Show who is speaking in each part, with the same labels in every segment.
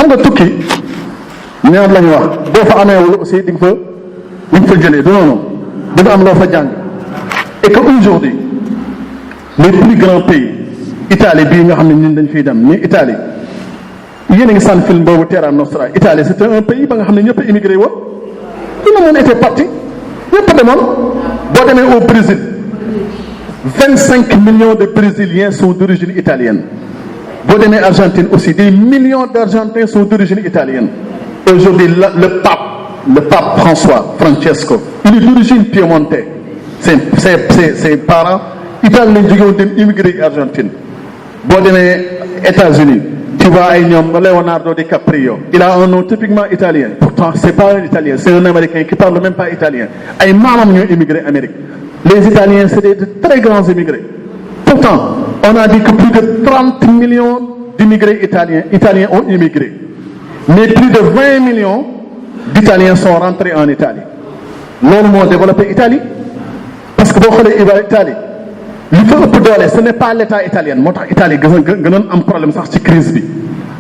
Speaker 1: xam nga tukki ñaar la ñu wax boo fa ameewul aussi di nga fa jëlee du noonu di nga am loo fa jàng et que aujourd'hui les plus grands pays Italie bii nga xam ne ñun dañ fiy dem ni Italie yéen a ngi sànni film boobu Terra Nostra Italie c'était un pays ba nga xam ne ñëpp a immigré woon tout le monde était parti ñëpp a demoon boo demee au Brésil 25 millions de Brésiliens sont d'origine italienne boo demee Argentine aussi des millions d'Argentins sont d'origine italienne aujourd'hui le pape François Francesco il est d'origine piémontaise ses parents Italie lañ jóge woon dem immigré Argentine boo demee États-Unis tu vois ay ñoom Leonardo DiCaprio il a un nom typiquement italien pourtant c'est pas un italien c'est un américain qui parle même pas italien ay maamam ñoo immigré Amérique les Italiens c'est de très grands immigrés pourtant on a dit que plus de 30 millions d'immigrés italiens ont immigré mais plus de 20 millions d'Italiens sont rentrés en Italie loolu moo développé Italie parce que boo xoolee Italie li fa ëpp doole ce n'est pas l'état italien moo tax Italie gënoon am problème sax ci crise bi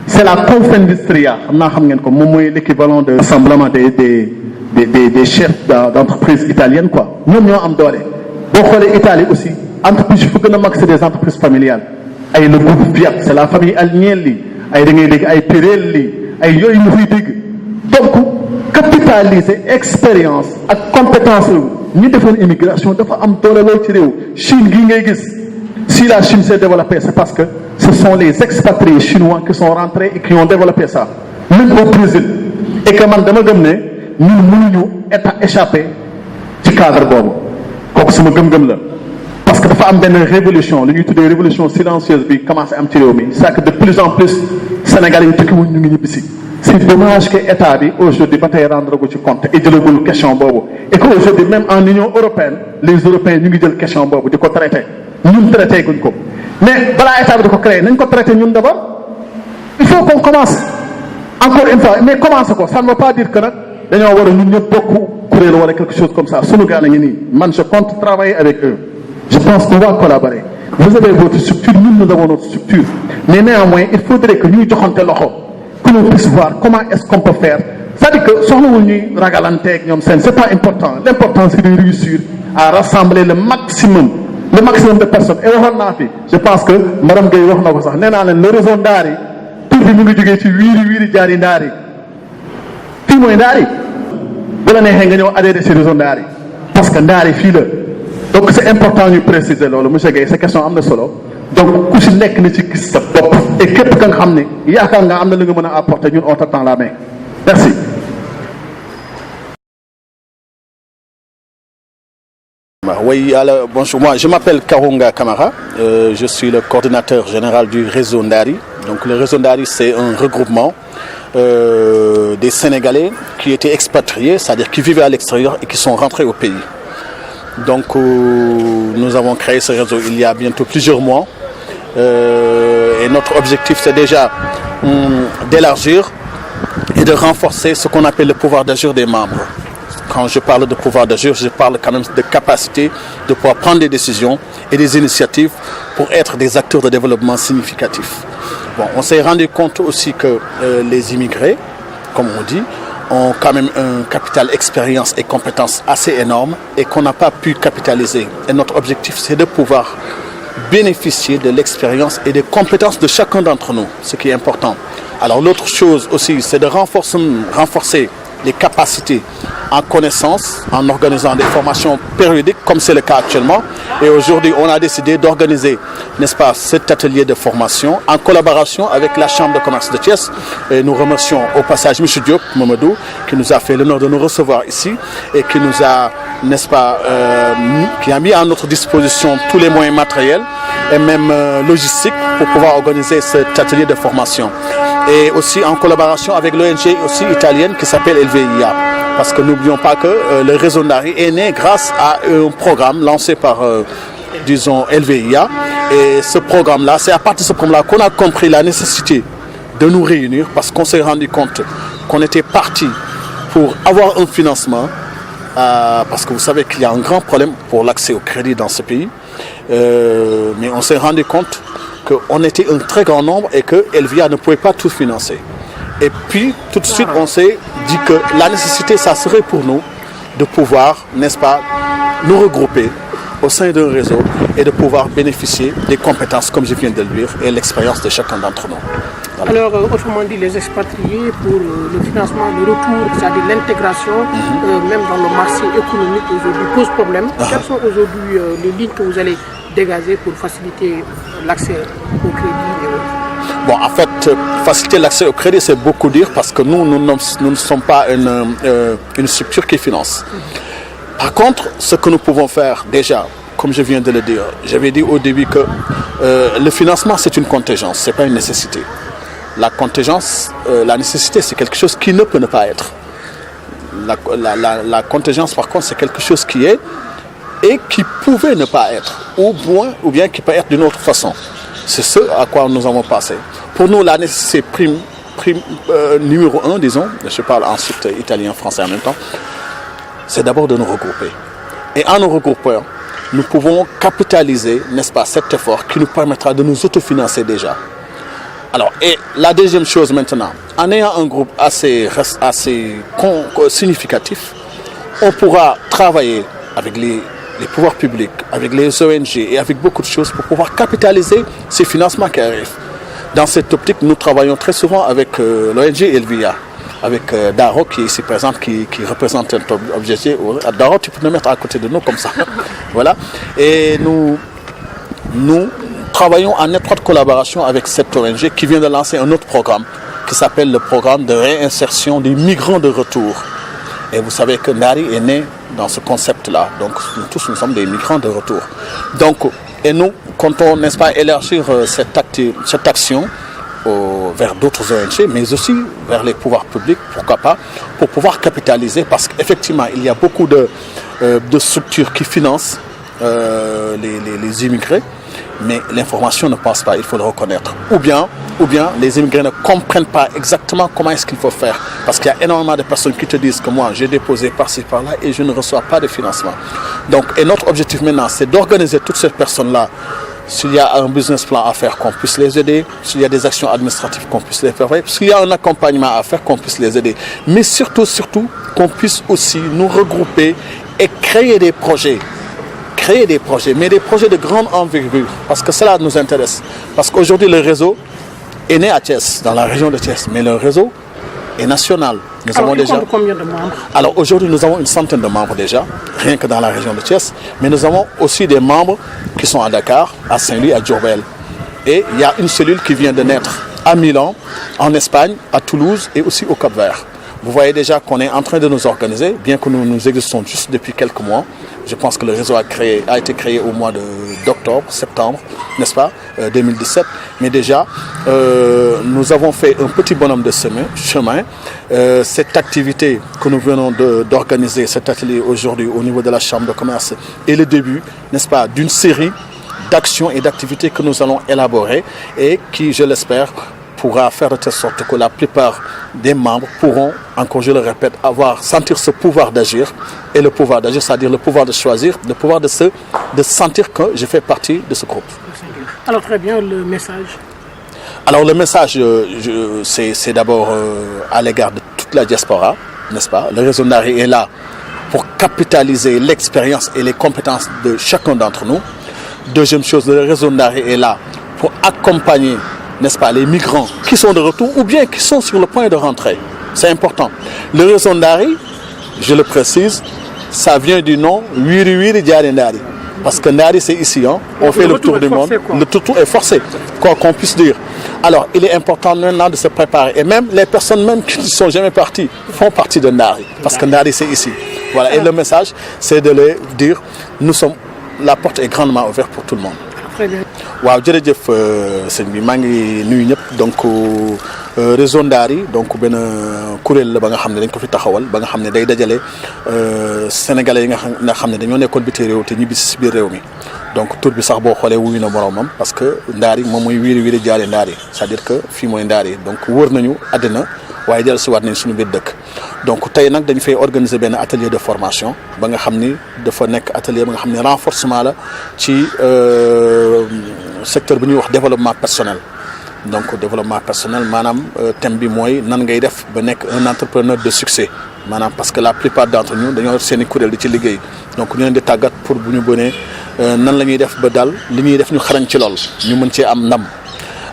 Speaker 1: c'est la Confindustria xam ngeen ko moom mooy l'équivalent de rassemblement des chefs d'entreprise italiennes quoi ñoom ñoo am doole boo xoolee Italie aussi entreprise yu fa gën a mag c'est des entreprises familiales ay le groupe Fiat c'est la famille Agnelli ay da ngay dégg ay Pirelli ay yooyu ñu fiy dégg donc capitaliser expérience ak compétence ñi defoon immigration dafa am doole lool ci réew Chine gi ngay gis si la Chine s'est développée c'est parce que ce sont les expatriés chinois qui sont rentrés et qui ont développé ça même au Brésil et que man dama gëm ne ñun mënuñu échapper ci cadre boobu kooku sama gëm-gëm la parce que dafa am benn révolution li ñuy tuddee révolution silencieuse bi commencé am ci réew mi c'est que de plus en plus Sénégalais yi tukki wuñ ñu ngi ñibbisi c'est dommage que état bi aujourd'hui ba tey rendre ko ci compte et jëlagul question boobu et que aujourd'hui même en Union européenne les Européens ñu ngi jël question boobu di ko traité ñun traité guñ ko mais balaa état bi di ko créé nañ ko traité ñun d'abord il faut qu'on commence encore une fois mais commencer ko ça ne veut pas dire que nag dañoo war a ñun ñëpp bokk kuréel wala quelque chose comme ça sunu gaa ngi nii man je compte travailler avec eux je pense qu'on va collaborer vous avez votre structure ñun nous avons notre structure mais néanmoins il faudrait que ñuy joxante loxo que l'on puisse voir comment est-ce qu'on peut faire c'est-à-dire que soxlawul ñuy ragalanteeg ñoom seen c'est pas important l'important c'est de réussir à rassembler le maximum de personnes et waxoon naa fi je pense que madame Gueye wax na ko sax nee naa leen le réseau Ndaari tur bi mu ngi jógee ci wiiri jaari Ndaari fii mooy Ndaari bu la neexee nga ñëw adhéré ci réseau Ndaari parce que Ndaari fii la donc c'est important ñu préciser loolu monsieur Gueye sa question am na solo donc ku si nekk na ci gis sa bopp et képp ka nga xam ne yaakaar nga am na lu nga mën a apporter ñun on t'attend la main merci.
Speaker 2: Oui, alors, bonjour, moi je m'appelle Karunga Kamara, je suis le coordinateur général du réseau Ndari. Donc le réseau Ndari c'est un regroupement des Sénégalais qui étaient expatriés, c'est-à-dire qui vivaient à l'extérieur et qui sont rentrés au pays. Donc nous avons créé ce réseau il y a bientôt plusieurs mois et notre objectif c'est déjà d'élargir et de renforcer ce qu'on appelle le pouvoir d'agir des membres. Quand je parle de pouvoir d'agir, je parle quand même de capacité de pouvoir prendre des décisions et des initiatives pour être des acteurs de développement significatifs. Bon, on s'est rendu compte aussi que les immigrés, comme on dit, ont quand même un capital expérience et compétences assez énorme et qu'on n'a pas pu capitaliser. Et notre objectif, c'est de pouvoir bénéficier de l'expérience et des compétences de chacun d'entre nous, ce qui est important. Alors l'autre chose aussi, c'est de renforcer les capacités en connaissance, en organisant des formations périodiques, comme c'est le cas actuellement. Et aujourd'hui, on a décidé d'organiser, n'est-ce pas, cet atelier de formation en collaboration avec la Chambre de commerce de Thiès. Et nous remercions au passage M. Diop Mamadou, qui nous a fait l'honneur de nous recevoir ici et qui nous a, n'est-ce pas, qui a mis à notre disposition tous les moyens matériels et même logistiques pour pouvoir organiser cet atelier de formation. Et aussi en collaboration avec l'ONG aussi italienne qui s'appelle LVIA. Parce que n'oublions pas que le réseau Ndari est né grâce à un programme lancé par, disons, LVIA. Et ce programme-là, c'est à partir de ce programme-là qu'on a compris la nécessité de nous réunir parce qu'on s'est rendu compte qu'on était parti pour avoir un financement. Parce que vous savez qu'il y a un grand problème pour l'accès au crédit dans ce pays. Mais on s'est rendu compte qu'on était un très grand nombre et que LVIA ne pouvait pas tout financer. Et puis, tout de suite, on s'est dit que la nécessité, ça serait pour nous de pouvoir, n'est-ce pas, nous regrouper au sein d'un réseau et de pouvoir bénéficier des compétences, comme je viens de le dire, et l'expérience de chacun d'entre nous.
Speaker 3: Voilà. Alors, autrement dit, les expatriés, pour le financement, le retour, c'est-à-dire l'intégration, même dans le marché économique aujourd'hui, pose problème. Quelles sont aujourd'hui les lignes que vous allez dégager pour faciliter l'accès au crédit et autres?
Speaker 2: Bon, en fait, faciliter l'accès au crédit, c'est beaucoup dire parce que nous ne sommes pas une structure qui finance. Par contre, ce que nous pouvons faire déjà, comme je viens de le dire, j'avais dit au début que le financement, c'est une contingence, ce n'est pas une nécessité. La contingence, la nécessité, c'est quelque chose qui ne peut ne pas être. La contingence, par contre, c'est quelque chose qui est et qui pouvait ne pas être, ou bien qui peut être d'une autre façon. C'est ce à quoi nous avons passé. Pour nous, la nécessité numéro 1, disons, je parle ensuite italien, français en même temps, c'est d'abord de nous regrouper. Et en nous regroupant, nous pouvons capitaliser, n'est-ce pas, cet effort qui nous permettra de nous autofinancer déjà. Alors, et la deuxième chose maintenant, en ayant un groupe assez significatif, on pourra travailler avec les pouvoirs publics, avec les ONG et avec beaucoup de choses pour pouvoir capitaliser ces financements qui arrivent. Dans cette optique, nous travaillons très souvent avec l'ONG Elvia, avec Daro qui est ici présente, qui représente un objectif. Daro, tu peux nous mettre à côté de nous comme ça. Voilà. Et nous travaillons en étroite collaboration avec cette ONG qui vient de lancer un autre programme qui s'appelle le programme de réinsertion des migrants de retour. Et vous savez que Ndari est né dans ce concept-là. Donc nous sommes des migrants de retour. Donc, et nous comptons, n'est-ce pas, élargir cette action vers d'autres ONG, mais aussi vers les pouvoirs publics, pourquoi pas, pour pouvoir capitaliser, parce qu'effectivement, il y a beaucoup de structures qui financent les immigrés, mais l'information ne passe pas, il faut le reconnaître. Ou bien les immigrés ne comprennent pas exactement comment est-ce qu'il faut faire. Parce qu'il y a énormément de personnes qui te disent que moi, j'ai déposé par-ci, par-là et je ne reçois pas de financement. Donc, et notre objectif maintenant, c'est d'organiser toutes ces personnes-là. S'il y a un business plan à faire, qu'on puisse les aider. S'il y a des actions administratives, qu'on puisse les faire. S'il y a un accompagnement à faire, qu'on puisse les aider. Mais surtout, qu'on puisse aussi nous regrouper et créer des projets. Mais des projets de grande envergure, parce que cela nous intéresse. Parce qu'aujourd'hui, le réseau est né à Thiès, dans la région de Thiès, mais le réseau est national. Nous avons déjà...
Speaker 3: combien de membres?
Speaker 2: Alors aujourd'hui, nous avons une centaine de membres déjà, rien que dans la région de Thiès, mais nous avons aussi des membres qui sont à Dakar, à Saint-Louis, à Diourbel. Et il y a une cellule qui vient de naître à Milan, en Espagne, à Toulouse et aussi au Cap-Vert. Vous voyez déjà qu'on est en train de nous organiser, bien que nous existons juste depuis quelques mois. Je pense que le réseau a été créé au mois d'octobre, septembre, n'est-ce pas, 2017. Mais déjà, nous avons fait un petit bonhomme de chemin. Cette activité que nous venons d'organiser, cet atelier aujourd'hui au niveau de la Chambre de commerce, est le début, n'est-ce pas, d'une série d'actions et d'activités que nous allons élaborer et qui, je l'espère, pourra faire de telle sorte que la plupart des membres pourront, encore je le répète, sentir ce pouvoir d'agir. Et le pouvoir d'agir, c'est-à-dire le pouvoir de choisir, le pouvoir de sentir que je fais partie de ce groupe.
Speaker 3: Alors très bien, le message.
Speaker 2: Alors le message, c'est d'abord à l'égard de toute la diaspora, n'est-ce pas? Le réseau Ndari est là pour capitaliser l'expérience et les compétences de chacun d'entre nous. Deuxième chose, le réseau Ndari est là pour accompagner, n'est-ce pas, les migrants qui sont de retour ou bien qui sont sur le point de rentrer. C'est important. Le réseau Ndari, je le précise, ça vient du nom Wiri Wiri Diari Ndari. Parce que Ndari, c'est ici, hein. On fait le tour du monde. Le tour est forcé, quoi qu'on puisse dire. Alors, il est important maintenant de se préparer. Et même les personnes même qui ne sont jamais parties font partie de Ndari. Parce que Ndari, c'est ici. Voilà. Et le message, c'est de leur dire, la porte est grandement ouverte pour tout le monde.
Speaker 3: Très bien.
Speaker 2: waaw jërëjëf sëñ bi maa ngi nuyu ñëpp donc réseau Ndari donc benn kuréel la ba nga xam ne dañ ko fi taxawal ba nga xam ne day dajale sénégalais yi nga xam ne dañoo nekkoon biti réew te ñibbi si biir réew mi donc tur bi sax boo xoolee wuyu na boromam parce que Ndari moom mooy wiiri wiiri jaare Ndari c'est-à-dire que fii mooy Ndari donc wër nañu àddina waaye dellu si waat nañ suñu biir dëkk donc tey nag dañu fay organiser benn atelier de formation ba nga xam ni dafa nekk atelier ba nga xam ne renforcement la ci secteur bu ñuy wax développement personnel donc développement personnel maanaam thème bi mooy nan ngay def ba nekk un entrepreneur de succès maanaam parce que la plupart d'entre nous dañoo seen i kuréel di ci liggéey donc ñu leen di tàggat pour bu ñu bënee nan la ñuy def ba daal li ñuy def ñu xarañ ci lool ñu mën cee am ndam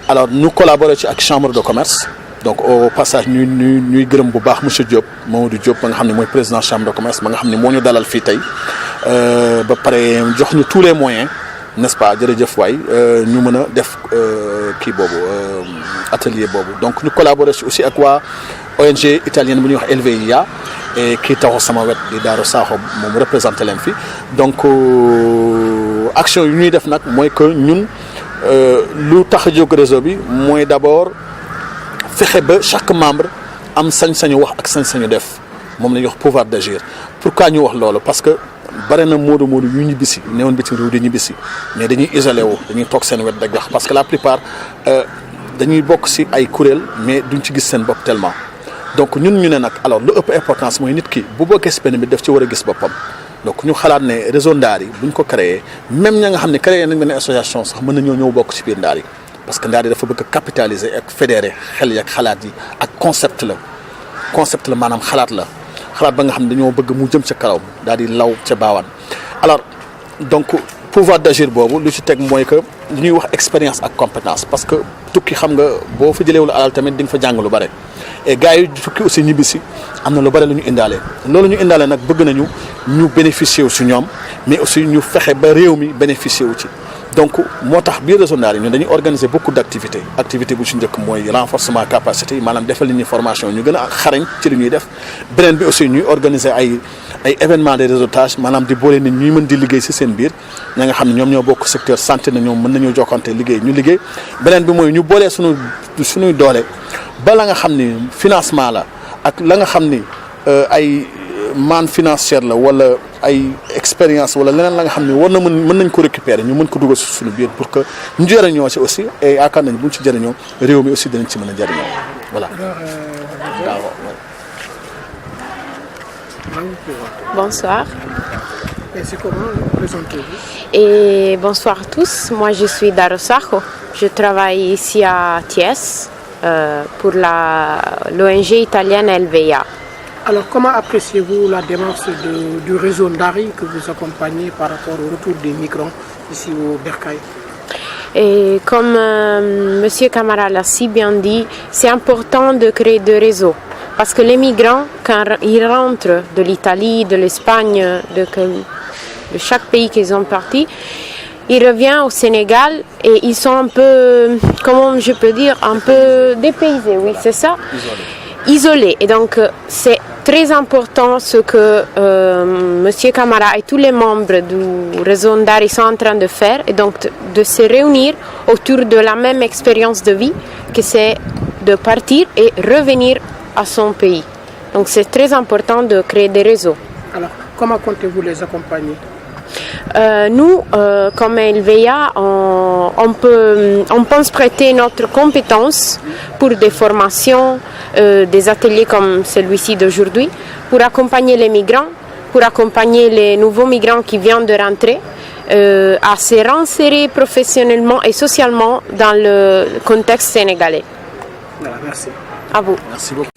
Speaker 2: alors nous collaborer ci ak chambre de commerce donc au passage ñuy gërëm bu baax monsieur Diop Mamadou Diop ba nga xam ne mooy président chambre de commerce ba nga xam ne moo ñu dalal fii tey ba pare jox ñu tous les moyens n'est-ce pas jërëjëf waay ñu mën a def kii boobu atelier boobu donc ñu collaborer aussi ak waa ONG italienne bu ñuy wax LVIA et kii taxaw sama wet di Daaro Sakho moom représenté leen fi donc action yu ñuy def nag mooy que ñun lu tax a jóg réseau bi mooy d'abord fexe ba chaque membre am sañ-sañu wax ak sañ-sañu def moom la ñuy wax pouvoir d'agir pourquoi ñu wax loolu parce que bare na moodu yu ñibbisi newoon bitim réew di ñibbisi mais dañuy isolé wu dañuy toog seen wet dag wax parce que la plupart dañuy bokk ci ay kuréel mais duñ ci gis seen bopp tellement donc ñun ñu ne nag alors lu ëpp importance mooy nit ki bu bokkee ci benn bi daf ci war a gis boppam donc ñu xalaat ne réseau Ndaar yi buñ ko créé même ña nga xam ne créé nañ benn association sax mën nañoo ñëw bokk ci biir Ndaar yi parce que Ndaar yi dafa bëgg a capitaliser ak fédérer xel yi ak xalaat yi ak concept la maanaam xalaat ba nga xam ne dañoo bëgg mu jëm ca karaw daal di law ca baawaan alors donc pouvoir d'agir boobu lu ci teg mooy que li ñuy wax expérience ak compétence parce que tukki xam nga boo fa jëleewul alal tamit di nga fa jàng lu bare et gars yi tukki aussi ñibbisi am na lu bare lu ñu indaale loolu ñu indaale nag bëgg nañu ñu bénéficier wu ci ñoom mais aussi ñu fexe ba réew mi bénéficier wu ci donc moo tax biir réseau Ndaar yi ñun dañuy organiser beaucoup d'activités activité bu ci njëkk mooy renforcement capacité yi maanaam defal nit ñi formation ñu gën a xarañ ci li ñuy def beneen bi aussi ñuy organiser ay événements de réseautage maanaam di boole nit ñuy mën di liggéey ci seen biir ña nga xam ne ñoom ñoo bokk secteur santé na ñoom mën nañoo jokkante liggéey ñu liggéey beneen bi mooy ñu boolee suñuy doole ba la nga xam ni financement la ak la nga xam ni ay manne financière la wala ay expérience wala leneen la nga xam ne war na mën nañ ko récupérer ñu mën ko dugal suñu biir pour que ñu jëriñoo ci aussi et yaakaar nañ bu ñu ci jëriñoo réew mi aussi dinañ ci mën a jëriñoo voilà.
Speaker 4: Bonsoir.
Speaker 3: Et c'est comment présentez-vous?
Speaker 4: Et bonsoir à tous. Moi, je suis Daaro Sakho. Je travaille ici à Thiès pour l'ONG italienne LVIA.
Speaker 3: Alors, comment appréciez-vous la démarche du réseau Ndari que vous accompagnez par rapport au retour des migrants ici au Bercail?
Speaker 4: Et comme Monsieur Camara l'a si bien dit, c'est important de créer des réseaux. Parce que les migrants, quand ils rentrent de l'Italie, de l'Espagne, de chaque pays qu'ils ont parti, ils reviennent au Sénégal et ils sont un peu, comment je peux dire, un peu dépaysés, oui, c'est ça? Isolés. Et donc, c'est très important ce que Monsieur Camara et tous les membres du réseau Ndari sont en train de faire, et donc de se réunir autour de la même expérience de vie, que c'est de partir et revenir à son pays. Donc, c'est très important de créer des réseaux.
Speaker 3: Alors, comment comptez-vous les accompagner?
Speaker 4: Nous, comme LVIA, on pense prêter notre compétence pour des formations, des ateliers comme celui-ci d'aujourd'hui, pour accompagner les migrants, pour accompagner les nouveaux migrants qui viennent de rentrer, à se réinsérer professionnellement et socialement dans le contexte sénégalais.
Speaker 3: Voilà, merci.
Speaker 4: À vous.
Speaker 2: Merci beaucoup.